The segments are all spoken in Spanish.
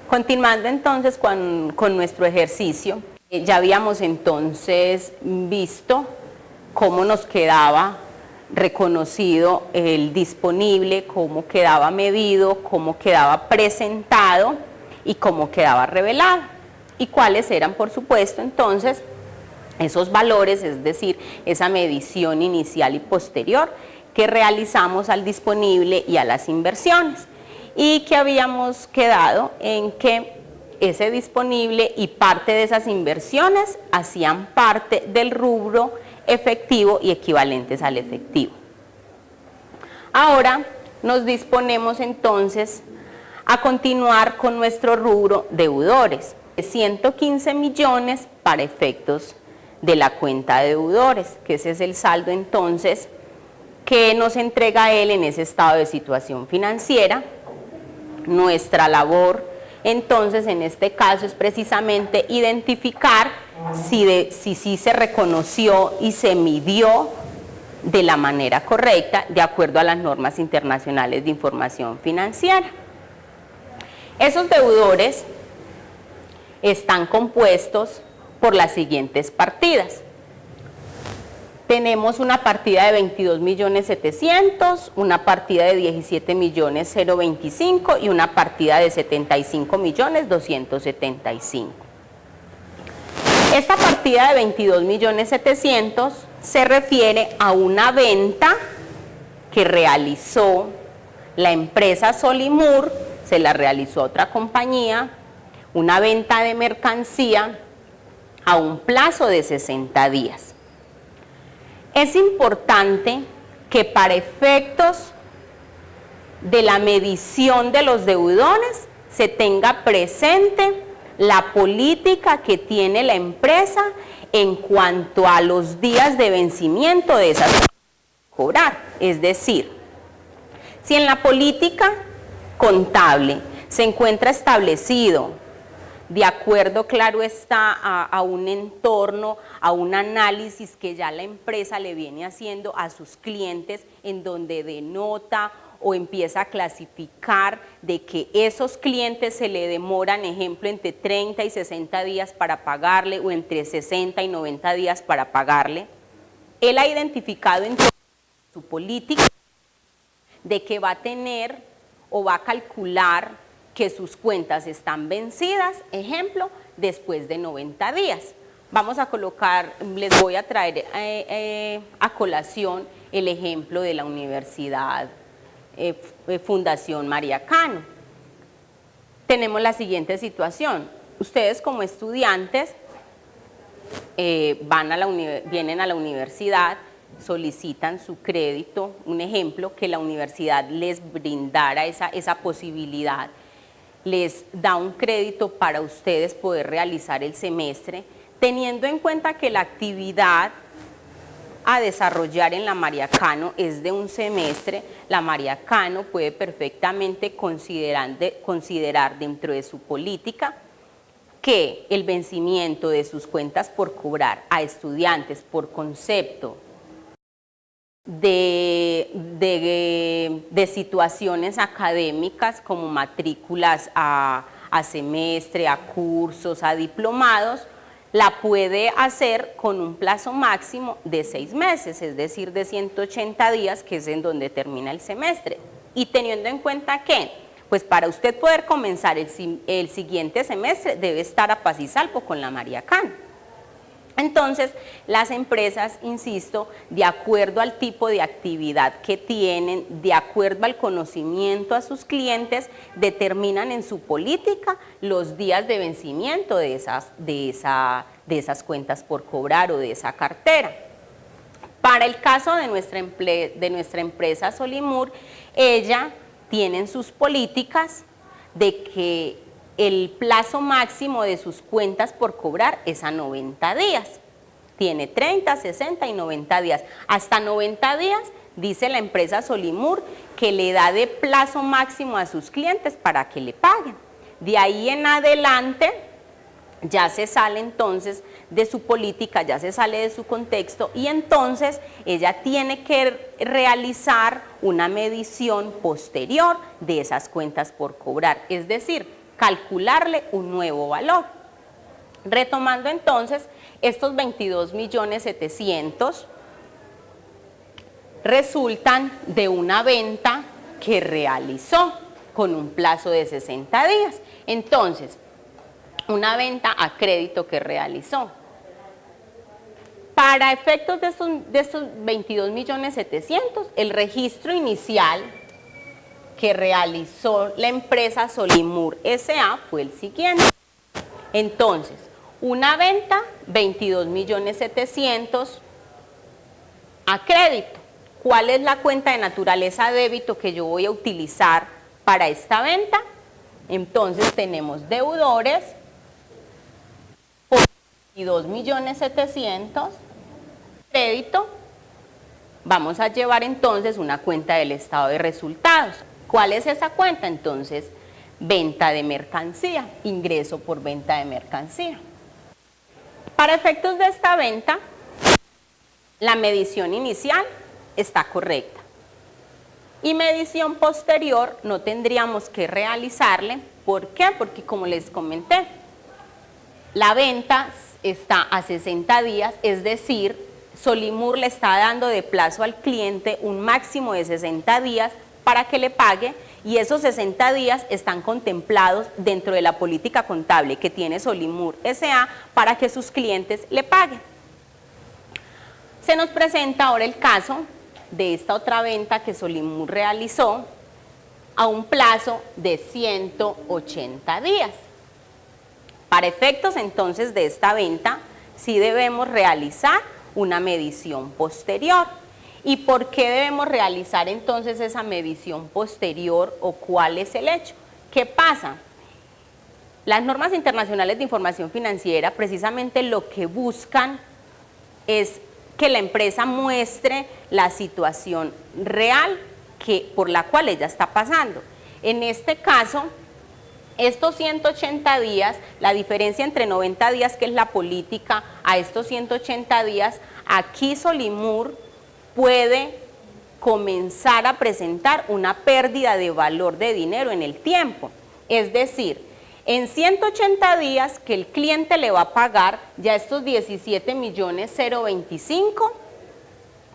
Continuando entonces con nuestro ejercicio, ya habíamos entonces visto cómo nos quedaba reconocido el disponible, cómo quedaba medido, cómo quedaba presentado y cómo quedaba revelado. Y cuáles eran, por supuesto, entonces, esos valores, es decir, esa medición inicial y posterior que realizamos al disponible y a las inversiones. Y que habíamos quedado en que ese disponible y parte de esas inversiones hacían parte del rubro efectivo y equivalentes al efectivo. Ahora nos disponemos entonces a continuar con nuestro rubro deudores. 115 millones para efectos de la cuenta de deudores, que ese es el saldo entonces que nos entrega él en ese estado de situación financiera. Nuestra labor entonces en este caso es precisamente identificar si se reconoció y se midió de la manera correcta de acuerdo a las normas internacionales de información financiera. Esos deudores están compuestos por las siguientes partidas. Tenemos una partida de 22.700.000, una partida de 17.025.000 y una partida de 75.275.000. Esta partida de 22.700.000 se refiere a una venta que realizó la empresa Solimur, se la realizó otra compañía, una venta de mercancía a un plazo de 60 días. Es importante que para efectos de la medición de los deudores se tenga presente la política que tiene la empresa en cuanto a los días de vencimiento de esas cobrar. Es decir, si en la política contable se encuentra establecido, de acuerdo, claro está, a un entorno, a un análisis que ya la empresa le viene haciendo a sus clientes, en donde denota o empieza a clasificar de que esos clientes se le demoran, ejemplo, entre 30 y 60 días para pagarle o entre 60 y 90 días para pagarle. Él ha identificado en su política de que va a tener o va a calcular que sus cuentas están vencidas, ejemplo, después de 90 días. Vamos a colocar, les voy a traer a colación el ejemplo de la Universidad Fundación María Cano. Tenemos la siguiente situación. Ustedes como estudiantes vienen a la universidad, solicitan su crédito, un ejemplo, que la universidad les brindara esa posibilidad, les da un crédito para ustedes poder realizar el semestre, teniendo en cuenta que la actividad a desarrollar en la María Cano es de un semestre. La María Cano puede perfectamente considerar dentro de su política que el vencimiento de sus cuentas por cobrar a estudiantes por concepto de situaciones académicas como matrículas a semestre, a cursos, a diplomados, la puede hacer con un plazo máximo de 6 meses, es decir, de 180 días, que es en donde termina el semestre. Y teniendo en cuenta que, pues para usted poder comenzar el siguiente semestre, debe estar a paz y salvo con la María Cano. Entonces, las empresas, insisto, de acuerdo al tipo de actividad que tienen, de acuerdo al conocimiento a sus clientes, determinan en su política los días de vencimiento de esas cuentas por cobrar o de esa cartera. Para el caso de nuestra empresa Solimur, ella tiene en sus políticas de que el plazo máximo de sus cuentas por cobrar es a 90 días. Tiene 30, 60 y 90 días. Hasta 90 días, dice la empresa Solimur, que le da de plazo máximo a sus clientes para que le paguen. De ahí en adelante, ya se sale entonces de su política, ya se sale de su contexto, y entonces ella tiene que realizar una medición posterior de esas cuentas por cobrar. Es decir, calcularle un nuevo valor. Retomando entonces, estos 22.700.000 resultan de una venta que realizó con un plazo de 60 días. Entonces, una venta a crédito que realizó. Para efectos de estos 22.700.000, el registro inicial que realizó la empresa Solimur S.A. fue el siguiente. Entonces, una venta, 22.700.000 a crédito. ¿Cuál es la cuenta de naturaleza débito que yo voy a utilizar para esta venta? Entonces tenemos deudores por 22.700.000, crédito. Vamos a llevar entonces una cuenta del estado de resultados. ¿Cuál es esa cuenta? Entonces, venta de mercancía, ingreso por venta de mercancía. Para efectos de esta venta, la medición inicial está correcta. Y medición posterior no tendríamos que realizarle. ¿Por qué? Porque como les comenté, la venta está a 60 días, es decir, Solimur le está dando de plazo al cliente un máximo de 60 días para que le pague, y esos 60 días están contemplados dentro de la política contable que tiene Solimur S.A. para que sus clientes le paguen. Se nos presenta ahora el caso de esta otra venta que Solimur realizó a un plazo de 180 días. Para efectos entonces de esta venta, sí debemos realizar una medición posterior. ¿Y por qué debemos realizar entonces esa medición posterior, o cuál es el hecho? ¿Qué pasa? Las normas internacionales de información financiera precisamente lo que buscan es que la empresa muestre la situación real por la cual ella está pasando. En este caso, estos 180 días, la diferencia entre 90 días, que es la política, a estos 180 días, aquí Solimur puede comenzar a presentar una pérdida de valor de dinero en el tiempo. Es decir, en 180 días que el cliente le va a pagar, ya estos 17.025.000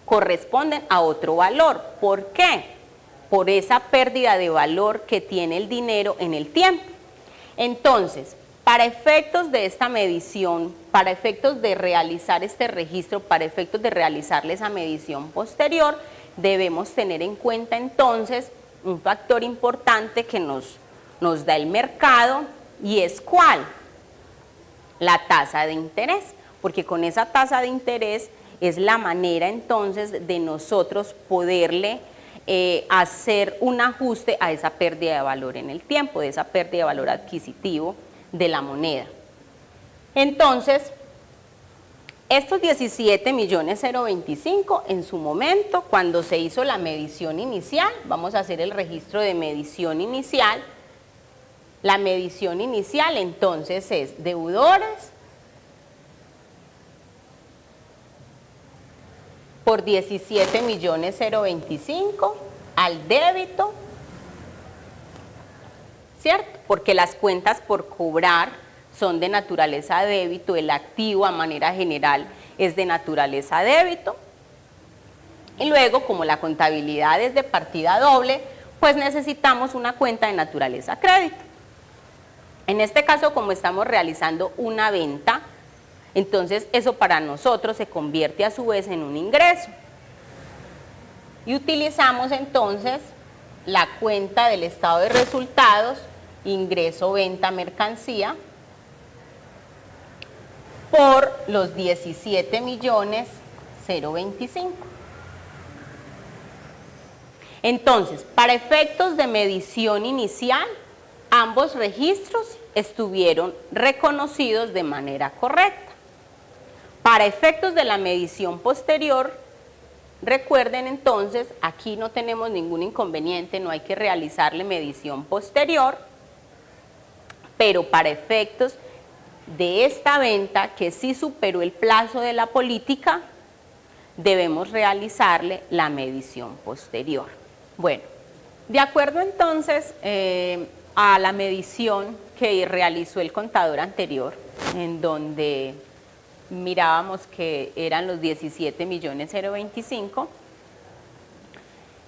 corresponden a otro valor. ¿Por qué? Por esa pérdida de valor que tiene el dinero en el tiempo. Entonces, para efectos de esta medición, para efectos de realizar este registro, para efectos de realizarle esa medición posterior, debemos tener en cuenta entonces un factor importante que nos da el mercado, y es ¿cuál? La tasa de interés, porque con esa tasa de interés es la manera entonces de nosotros poderle hacer un ajuste a esa pérdida de valor en el tiempo, de esa pérdida de valor adquisitivo de la moneda. Entonces, estos 17.025.000 en su momento, cuando se hizo la medición inicial, vamos a hacer el registro de medición inicial. La medición inicial entonces es deudores por 17.025.000 al débito, ¿cierto? Porque las cuentas por cobrar son de naturaleza débito, el activo a manera general es de naturaleza débito. Y luego, como la contabilidad es de partida doble, pues necesitamos una cuenta de naturaleza crédito. En este caso, como estamos realizando una venta, entonces eso para nosotros se convierte a su vez en un ingreso. Y utilizamos entonces la cuenta del estado de resultados, ingreso, venta, mercancía, por los 17.025.000. Entonces, para efectos de medición inicial, ambos registros estuvieron reconocidos de manera correcta. Para efectos de la medición posterior, recuerden entonces, aquí no tenemos ningún inconveniente, no hay que realizarle medición posterior, pero para efectos de esta venta, que sí superó el plazo de la política, debemos realizarle la medición posterior. Bueno, de acuerdo entonces a la medición que realizó el contador anterior, en donde mirábamos que eran los 17.025.025,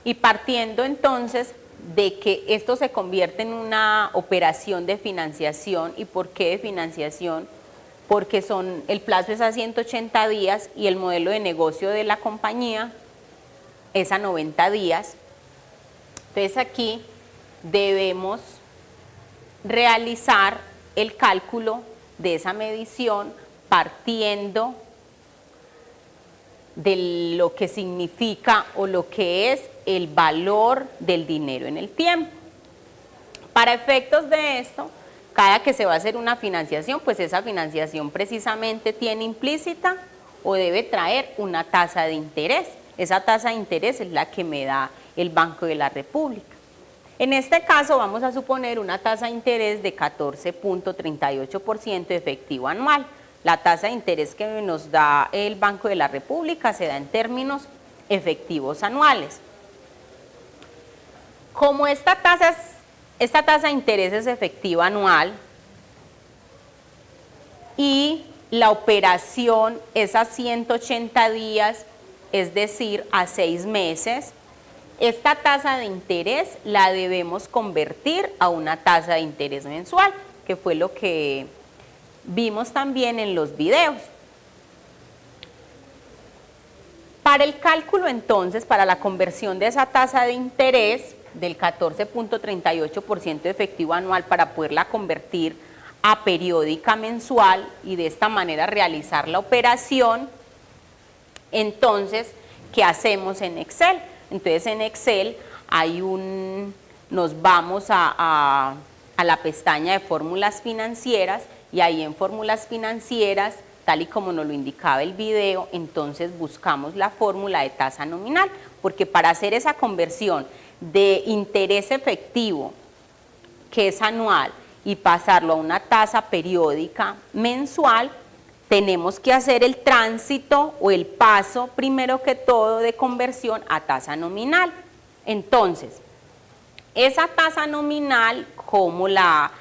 y partiendo entonces de que esto se convierte en una operación de financiación. ¿Y por qué de financiación? Porque el plazo es a 180 días y el modelo de negocio de la compañía es a 90 días. Entonces aquí debemos realizar el cálculo de esa medición partiendo de lo que significa o lo que es el valor del dinero en el tiempo. Para efectos de esto, cada que se va a hacer una financiación, pues esa financiación precisamente tiene implícita o debe traer una tasa de interés. Esa tasa de interés es la que me da el Banco de la República. En este caso vamos a suponer una tasa de interés de 14.38% efectivo anual. La tasa de interés que nos da el Banco de la República se da en términos efectivos anuales. Como esta tasa de interés es efectiva anual y la operación es a 180 días, es decir, a 6 meses, esta tasa de interés la debemos convertir a una tasa de interés mensual, que fue lo que vimos también en los videos. Para el cálculo entonces, para la conversión de esa tasa de interés del 14.38% efectivo anual para poderla convertir a periódica mensual y de esta manera realizar la operación, entonces, ¿qué hacemos en Excel? Entonces en Excel nos vamos a la pestaña de fórmulas financieras y ahí en fórmulas financieras, tal y como nos lo indicaba el video, entonces buscamos la fórmula de tasa nominal, porque para hacer esa conversión de interés efectivo, que es anual, y pasarlo a una tasa periódica mensual, tenemos que hacer el tránsito o el paso, primero que todo, de conversión a tasa nominal. Entonces, esa tasa nominal, ¿cómo la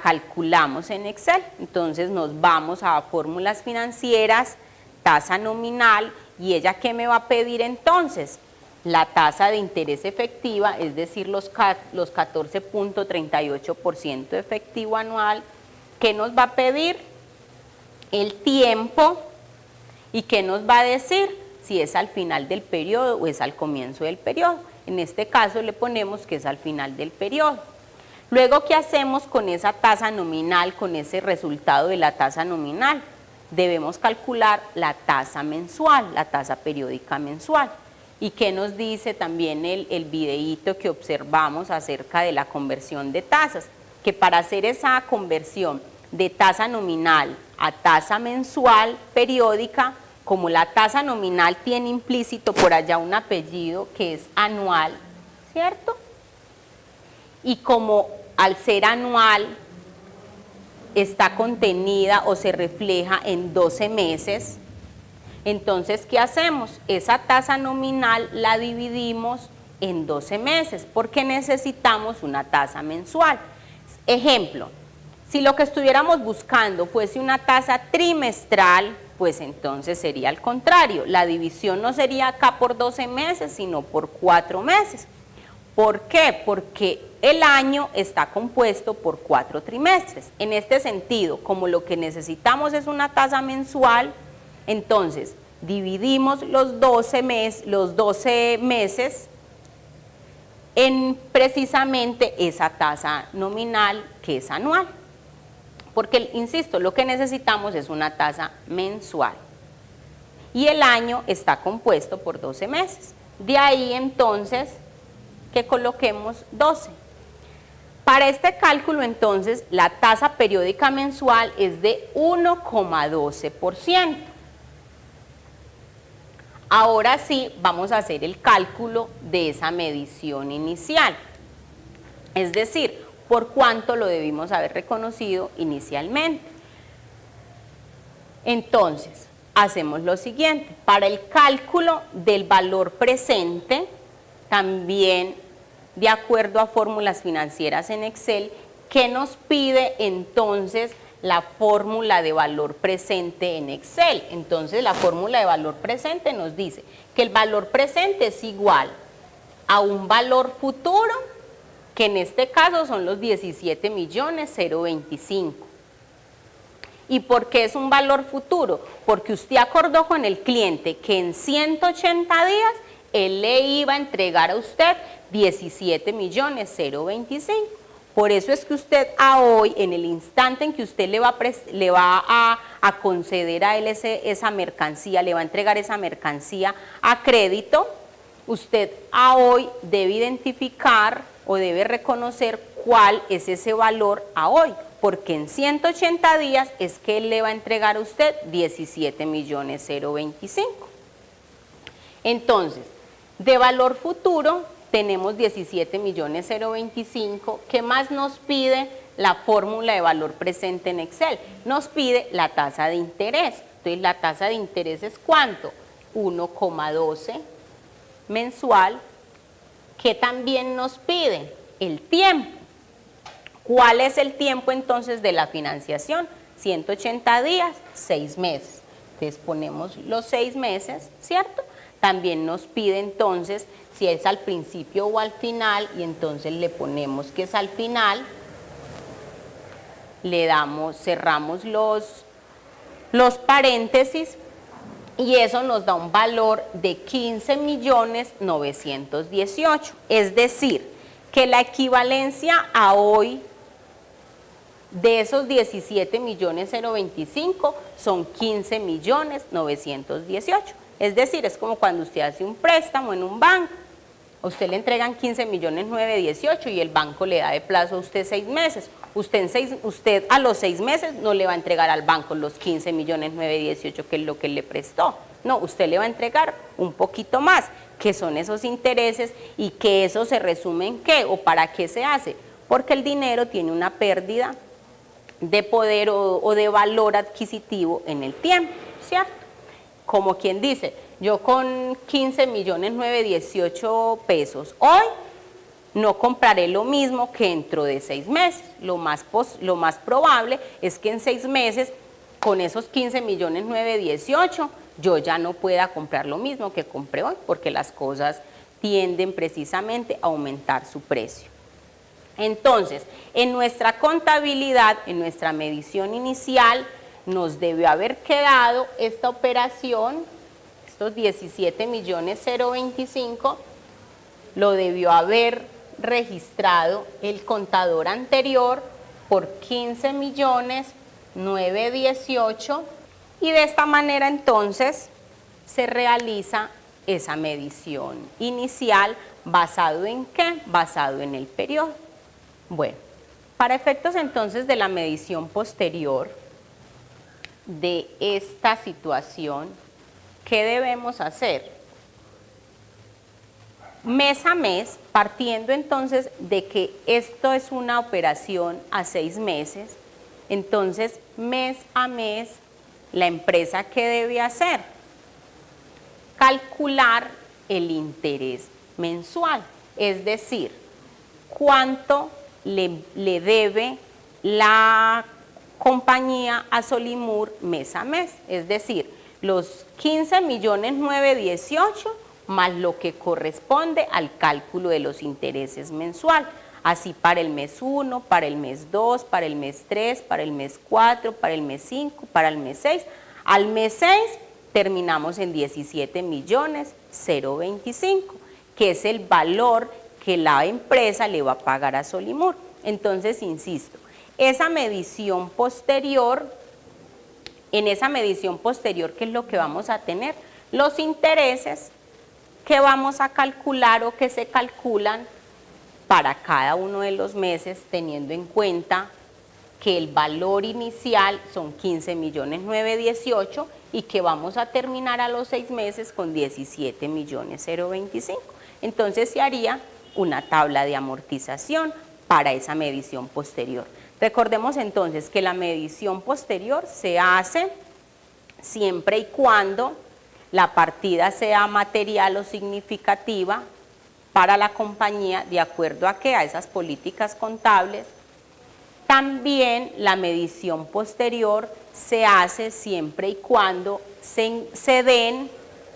calculamos en Excel? Entonces nos vamos a fórmulas financieras, tasa nominal, y ella ¿qué me va a pedir entonces? La tasa de interés efectiva, es decir, los 14.38% efectivo anual. ¿Qué nos va a pedir? El tiempo. ¿Y qué nos va a decir? Si es al final del periodo o es al comienzo del periodo. En este caso le ponemos que es al final del periodo. Luego, ¿qué hacemos con esa tasa nominal, con ese resultado de la tasa nominal? Debemos calcular la tasa mensual, la tasa periódica mensual. ¿Y qué nos dice también el videíto que observamos acerca de la conversión de tasas? Que para hacer esa conversión de tasa nominal a tasa mensual periódica, como la tasa nominal tiene implícito por allá un apellido que es anual, ¿cierto? Y como al ser anual está contenida o se refleja en 12 meses, entonces, ¿qué hacemos? Esa tasa nominal la dividimos en 12 meses porque necesitamos una tasa mensual. Ejemplo, si lo que estuviéramos buscando fuese una tasa trimestral, pues entonces sería al contrario. La división no sería acá por 12 meses, sino por 4 meses. ¿Por qué? Porque el año está compuesto por 4 trimestres. En este sentido, como lo que necesitamos es una tasa mensual, entonces dividimos los 12 meses en precisamente esa tasa nominal que es anual. Porque, insisto, lo que necesitamos es una tasa mensual. Y el año está compuesto por 12 meses. De ahí entonces que coloquemos 12. Para este cálculo entonces la tasa periódica mensual es de 1,12%. Ahora sí vamos a hacer el cálculo de esa medición inicial. Es decir, por cuánto lo debimos haber reconocido inicialmente. Entonces, hacemos lo siguiente. Para el cálculo del valor presente, también de acuerdo a fórmulas financieras en Excel, ¿Qué nos pide entonces la fórmula de valor presente en Excel? Entonces la fórmula de valor presente nos dice que el valor presente es igual a un valor futuro, que en este caso son los 17.025.000. ¿Y por qué es un valor futuro? Porque usted acordó con el cliente que en 180 días él le iba a entregar a usted 17.025.000. Por eso es que usted a hoy, en el instante en que usted le va a conceder a él esa mercancía, le va a entregar esa mercancía a crédito, usted a hoy debe identificar o debe reconocer cuál es ese valor a hoy, porque en 180 días es que él le va a entregar a usted 17.025.000. Entonces, de valor futuro tenemos 17.025.000. ¿Qué más nos pide la fórmula de valor presente en Excel? Nos pide la tasa de interés. Entonces, la tasa de interés es ¿cuánto? 1,12 mensual. ¿Qué también nos pide? El tiempo. ¿Cuál es el tiempo entonces de la financiación? 180 días, 6 meses. Entonces ponemos los 6 meses, ¿cierto? También nos pide entonces si es al principio o al final, y entonces le ponemos que es al final, le damos, cerramos los paréntesis, y eso nos da un valor de 15.918.000. Es decir, que la equivalencia a hoy de esos 17.025.000 son 15.918.000. Es decir, es como cuando usted hace un préstamo en un banco. A usted le entregan 15.918.000 y el banco le da de plazo a usted 6 meses. Usted a los 6 meses no le va a entregar al banco los 15.918.000, que es lo que él le prestó. No, usted le va a entregar un poquito más, que son esos intereses, y que eso se resume en qué o para qué se hace. Porque el dinero tiene una pérdida de poder o de valor adquisitivo en el tiempo, ¿cierto? Como quien dice, yo con 15.918.000 pesos hoy no compraré lo mismo que dentro de 6 meses. Lo más probable es que en 6 meses, con esos 15.918.000, yo ya no pueda comprar lo mismo que compré hoy, porque las cosas tienden precisamente a aumentar su precio. Entonces, en nuestra contabilidad, en nuestra medición inicial, nos debió haber quedado esta operación, estos 17.025.000, lo debió haber registrado el contador anterior por 15.918.000, y de esta manera entonces se realiza esa medición inicial. ¿Basado en qué? Basado en el periodo. Bueno, para efectos entonces de la medición posterior de esta situación, ¿qué debemos hacer? Mes a mes, partiendo entonces de que esto es una operación a 6 meses, entonces mes a mes, la empresa, ¿qué debe hacer? Calcular el interés mensual, es decir, cuánto le debe la compañía a Solimur mes a mes, es decir, los 15.918.000 más lo que corresponde al cálculo de los intereses mensual. Así para el mes 1, para el mes 2, para el mes 3, para el mes 4, para el mes 5, para el mes 6. Al mes 6 terminamos en 17.025.000, que es el valor que la empresa le va a pagar a Solimur. Entonces, insisto, esa medición posterior, en esa medición posterior, ¿qué es lo que vamos a tener? Los intereses que vamos a calcular o que se calculan para cada uno de los meses, teniendo en cuenta que el valor inicial son 15.918.000 y que vamos a terminar a los 6 meses con 17.025.000. Entonces se haría una tabla de amortización para esa medición posterior. Recordemos entonces que la medición posterior se hace siempre y cuando la partida sea material o significativa para la compañía, de acuerdo a que a esas políticas contables También la medición posterior se hace siempre y cuando se den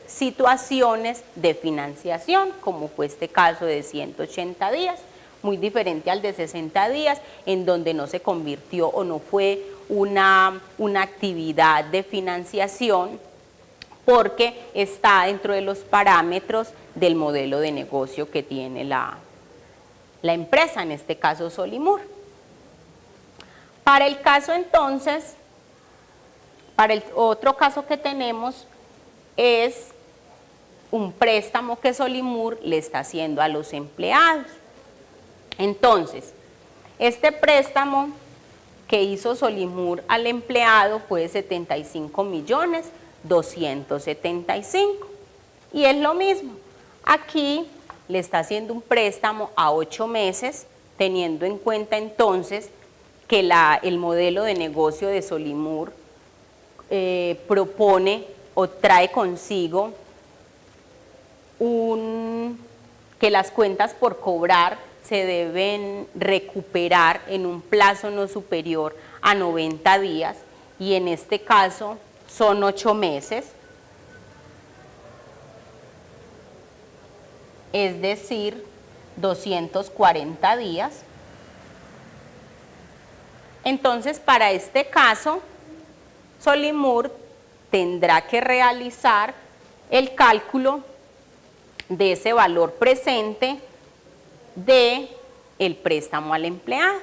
situaciones de financiación, como fue este caso de 180 días, muy diferente al de 60 días, en donde no se convirtió o no fue una actividad de financiación, porque está dentro de los parámetros del modelo de negocio que tiene la empresa, en este caso Solimur. Para el caso entonces, para el otro caso que tenemos es un préstamo que Solimur le está haciendo a los empleados. Entonces, este préstamo que hizo Solimur al empleado fue de 75.275.000 y es lo mismo. Aquí le está haciendo un préstamo a 8 meses, teniendo en cuenta entonces que el modelo de negocio de Solimur propone o trae consigo que las cuentas por cobrar se deben recuperar en un plazo no superior a 90 días y en este caso son 8 meses, es decir, 240 días. Entonces, para este caso, Solimur tendrá que realizar el cálculo de ese valor presente del préstamo al empleado.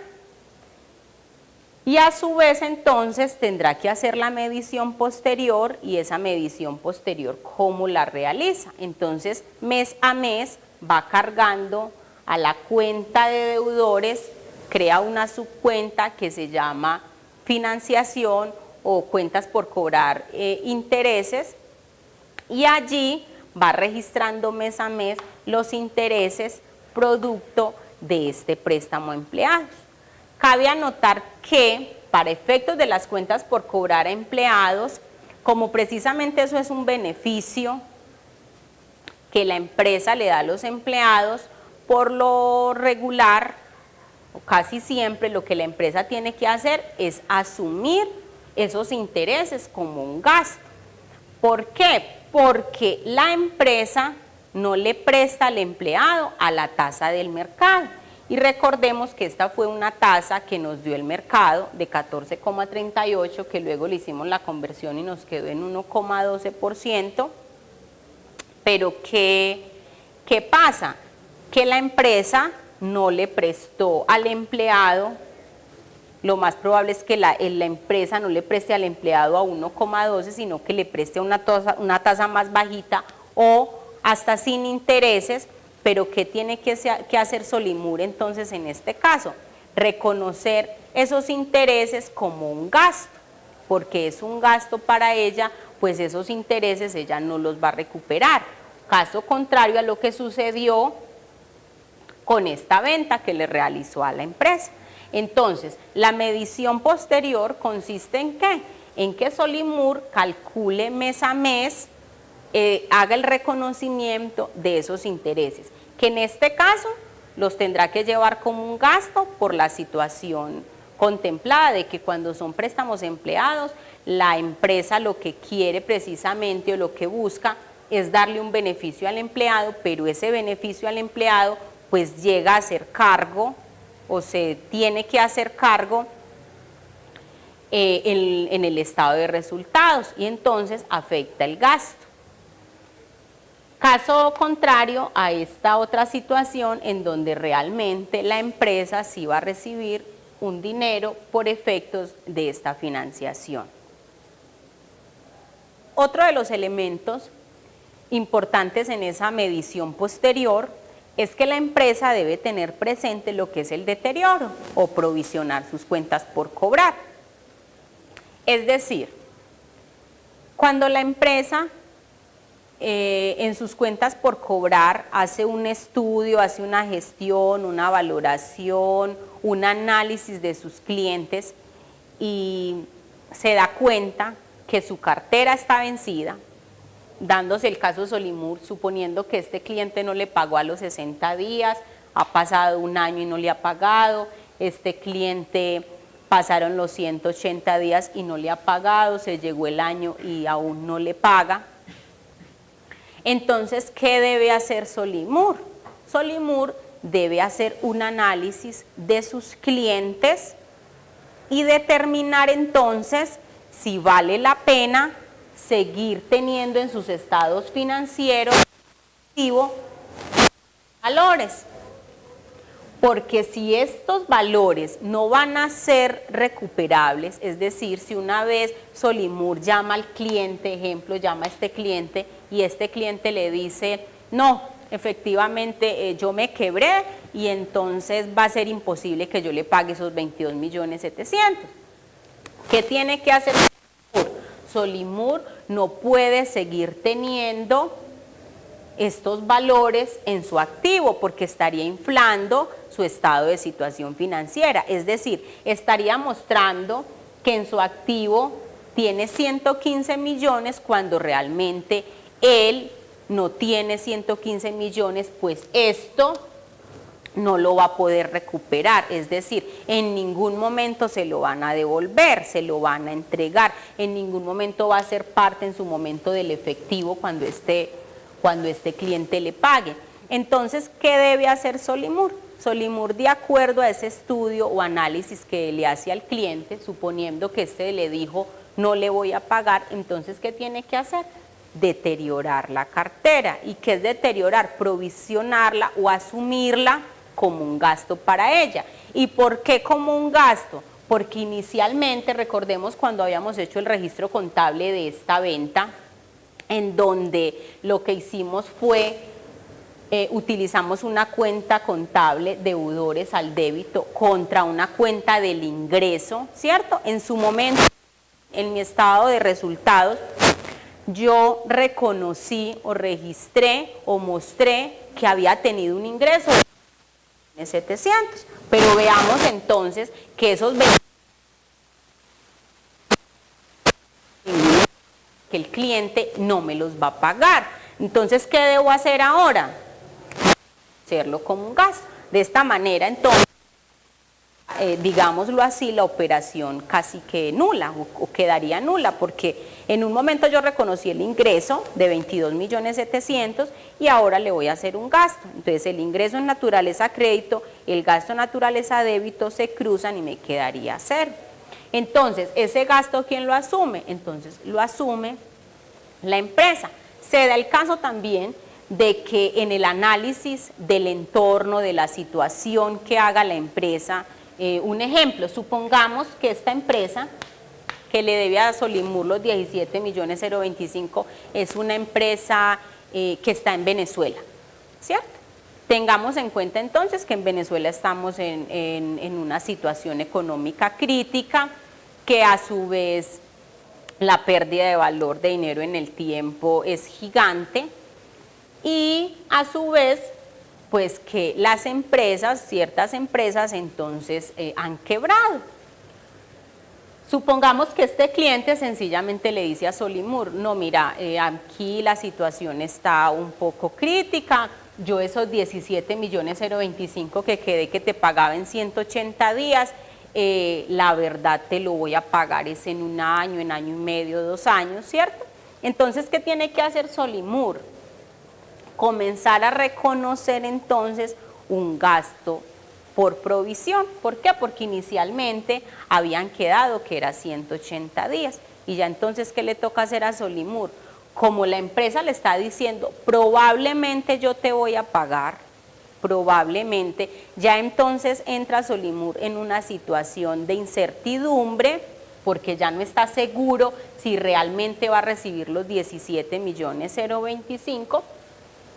Y a su vez, entonces, tendrá que hacer la medición posterior y esa medición posterior, ¿cómo la realiza? Entonces, mes a mes va cargando a la cuenta de deudores, crea una subcuenta que se llama financiación o cuentas por cobrar intereses y allí va registrando mes a mes los intereses producto de este préstamo a empleados. Cabe anotar que para efectos de las cuentas por cobrar a empleados, como precisamente eso es un beneficio que la empresa le da a los empleados, por lo regular, o casi siempre lo que la empresa tiene que hacer es asumir esos intereses como un gasto. ¿Por qué? Porque la empresa no le presta al empleado a la tasa del mercado. Y recordemos que esta fue una tasa que nos dio el mercado de 14,38, que luego le hicimos la conversión y nos quedó en 1,12%. Pero ¿qué pasa? Que la empresa no le prestó al empleado, lo más probable es que la empresa no le preste al empleado a 1,12, sino que le preste una tasa más bajita o hasta sin intereses. Pero ¿qué tiene que hacer Solimur entonces en este caso? Reconocer esos intereses como un gasto, porque es un gasto para ella, pues esos intereses ella no los va a recuperar. Caso contrario a lo que sucedió con esta venta que le realizó a la empresa. Entonces, la medición posterior consiste en ¿qué? En que Solimur calcule mes a mes, haga el reconocimiento de esos intereses, que en este caso los tendrá que llevar como un gasto por la situación contemplada de que cuando son préstamos empleados, la empresa lo que quiere precisamente o lo que busca es darle un beneficio al empleado, pero ese beneficio al empleado pues llega a ser cargo o se tiene que hacer cargo en el estado de resultados y entonces afecta el gasto. Caso contrario a esta otra situación en donde realmente la empresa sí va a recibir un dinero por efectos de esta financiación. Otro de los elementos importantes en esa medición posterior es que la empresa debe tener presente lo que es el deterioro o provisionar sus cuentas por cobrar. Es decir, cuando la empresa en sus cuentas por cobrar hace un estudio, hace una gestión, una valoración, un análisis de sus clientes y se da cuenta que su cartera está vencida, dándose el caso Solimur, suponiendo que este cliente no le pagó a los 60 días, ha pasado un año y no le ha pagado, este cliente pasaron los 180 días y no le ha pagado, se llegó el año y aún no le paga. Entonces, ¿qué debe hacer Solimur? Solimur debe hacer un análisis de sus clientes y determinar entonces si vale la pena seguir teniendo en sus estados financieros valores. Porque si estos valores no van a ser recuperables, es decir, si una vez Solimur llama al cliente, ejemplo, llama a este cliente y este cliente le dice, no, efectivamente yo me quebré y entonces va a ser imposible que yo le pague esos 22.700.000. ¿Qué tiene que hacer Solimur? Solimur no puede seguir teniendo estos valores en su activo porque estaría inflando su estado de situación financiera, es decir, estaría mostrando que en su activo tiene 115 millones cuando realmente él no tiene 115 millones, pues esto no lo va a poder recuperar, es decir, en ningún momento se lo van a devolver, se lo van a entregar, en ningún momento va a ser parte en su momento del efectivo cuando este cliente le pague. Entonces, ¿qué debe hacer Solimur? Solimur, de acuerdo a ese estudio o análisis que le hace al cliente, suponiendo que este le dijo no le voy a pagar, entonces, ¿qué tiene que hacer? Deteriorar la cartera. ¿Y qué es deteriorar? Provisionarla o asumirla como un gasto para ella. ¿Y por qué como un gasto? Porque inicialmente, recordemos cuando habíamos hecho el registro contable de esta venta, en donde lo que hicimos fue, utilizamos una cuenta contable, deudores al débito, contra una cuenta del ingreso, ¿cierto? En su momento, en mi estado de resultados, yo reconocí o registré o mostré que había tenido un ingreso de 700, pero veamos entonces que esos que el cliente no me los va a pagar. Entonces, ¿qué debo hacer ahora? Hacerlo como un gasto. De esta manera, entonces, digámoslo así, la operación casi que nula o quedaría nula, porque en un momento yo reconocí el ingreso de 22.700.000 y ahora le voy a hacer un gasto. Entonces, el ingreso en naturaleza crédito, el gasto en naturaleza débito se cruzan y me quedaría cero. Entonces, ¿ese gasto quién lo asume? Entonces, lo asume la empresa. Se da el caso también de que en el análisis del entorno, de la situación que haga la empresa, un ejemplo, supongamos que esta empresa que le debe a Solimur los 17.025.000 es una empresa que está en Venezuela, ¿cierto? Tengamos en cuenta entonces que en Venezuela estamos en una situación económica crítica, que a su vez la pérdida de valor de dinero en el tiempo es gigante y a su vez pues que las empresas, ciertas empresas entonces han quebrado. Supongamos que este cliente sencillamente le dice a Solimur, no mira, aquí la situación está un poco crítica, yo esos 17.025.000 que quedé que te pagaba en 180 días, la verdad te lo voy a pagar es en un año y medio, 2 años, ¿cierto? Entonces, ¿qué tiene que hacer Solimur? Comenzar a reconocer entonces un gasto por provisión. ¿Por qué? Porque inicialmente habían quedado que era 180 días. Y ya entonces, ¿qué le toca hacer a Solimur? Como la empresa le está diciendo, probablemente yo te voy a pagar, probablemente, ya entonces entra Solimur en una situación de incertidumbre porque ya no está seguro si realmente va a recibir los 17.025.000.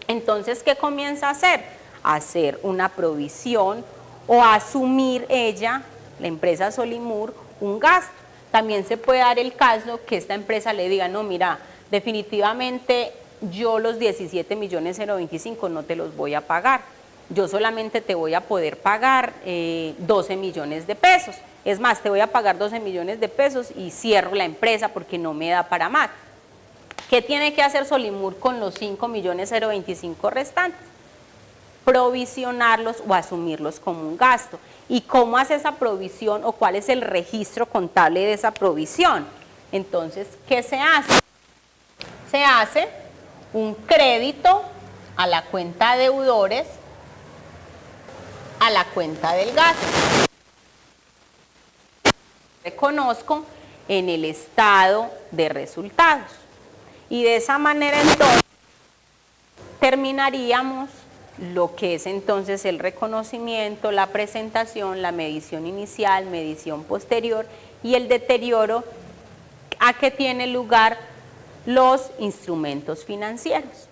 Entonces, ¿qué comienza a hacer? A hacer una provisión o a asumir ella, la empresa Solimur, un gasto. También se puede dar el caso que esta empresa le diga, no, mira, definitivamente yo los 17.025.000 no te los voy a pagar. Yo solamente te voy a poder pagar 12 millones de pesos. Es más, te voy a pagar 12 millones de pesos y cierro la empresa porque no me da para más. ¿Qué tiene que hacer Solimur con los 5.025.000 restantes? provisionarlos o asumirlos como un gasto. ¿Y cómo hace esa provisión o cuál es el registro contable de esa provisión? Entonces, ¿qué se hace? Se hace un crédito a la cuenta de deudores, a la cuenta del gasto. Reconozco en el estado de resultados. Y de esa manera entonces terminaríamos lo que es entonces el reconocimiento, la presentación, la medición inicial, medición posterior y el deterioro a que tiene lugar los instrumentos financieros.